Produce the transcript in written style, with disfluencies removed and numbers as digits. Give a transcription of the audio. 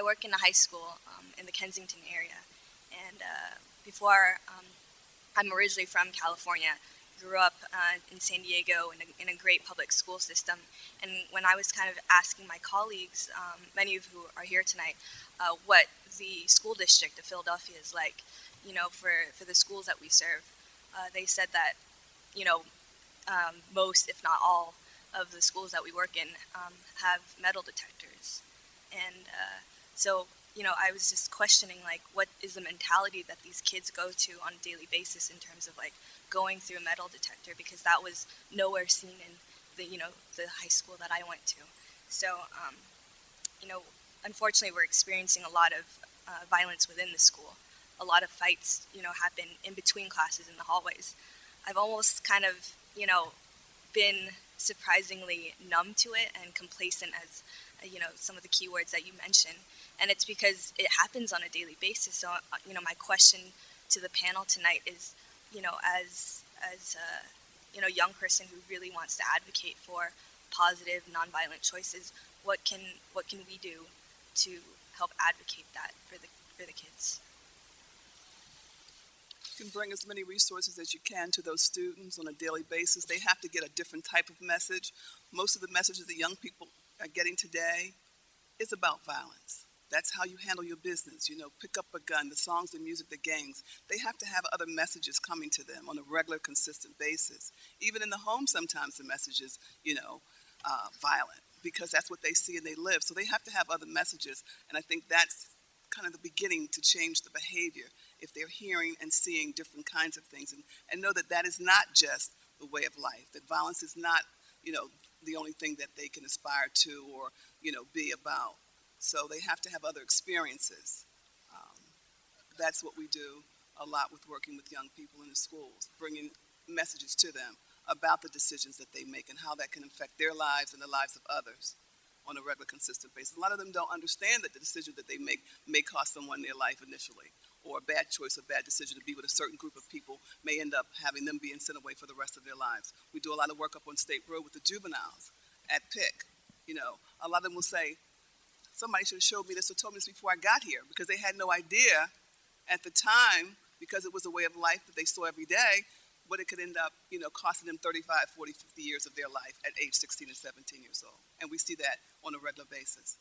I work in a high school in the Kensington area, and before I'm originally from California. Grew up in San Diego in a great public school system, and when I was kind of asking my colleagues, many of who are here tonight, what the school district of Philadelphia is like, for the schools that we serve, they said that, you know, most, if not all, of the schools that we work in have metal detectors, and so I was just questioning, like, what is the mentality that these kids go to on a daily basis in terms of, like, going through a metal detector, because that was nowhere seen in the high school that I went to. So unfortunately, we're experiencing a lot of violence within the school. A lot of fights happen in between classes in the hallways. I've almost kind of been surprisingly numb to it and complacent, as some of the keywords that you mentioned, and it's because it happens on a daily basis. So my question to the panel tonight is, as a young person who really wants to advocate for positive nonviolent choices, what can we do to help advocate that for the kids? You can bring as many resources as you can to those students on a daily basis. They have to get a different type of message. Most of the messages that young people are getting today is about violence. That's how you handle your business. Pick up a gun, the songs, the music, the games. They have to have other messages coming to them on a regular, consistent basis. Even in the home, sometimes the message is, violent, because that's what they see and they live. So they have to have other messages. And I think that's kind of the beginning to change the behavior, if they're hearing and seeing different kinds of things, and know that that is not just the way of life, that violence is not, the only thing that they can aspire to or, be about. So they have to have other experiences. That's what we do a lot with working with young people in the schools, bringing messages to them about the decisions that they make and how that can affect their lives and the lives of others on a regular, consistent basis. A lot of them don't understand that the decision that they make may cost someone their life initially, or a bad choice, a bad decision to be with a certain group of people may end up having them being sent away for the rest of their lives. We do a lot of work up on State Road with the juveniles at PIC. A lot of them will say, somebody should have showed me this or told me this before I got here, because they had no idea at the time, because it was a way of life that they saw every day, what it could end up, costing them 35, 40, 50 years of their life at age 16 and 17 years old. And we see that on a regular basis.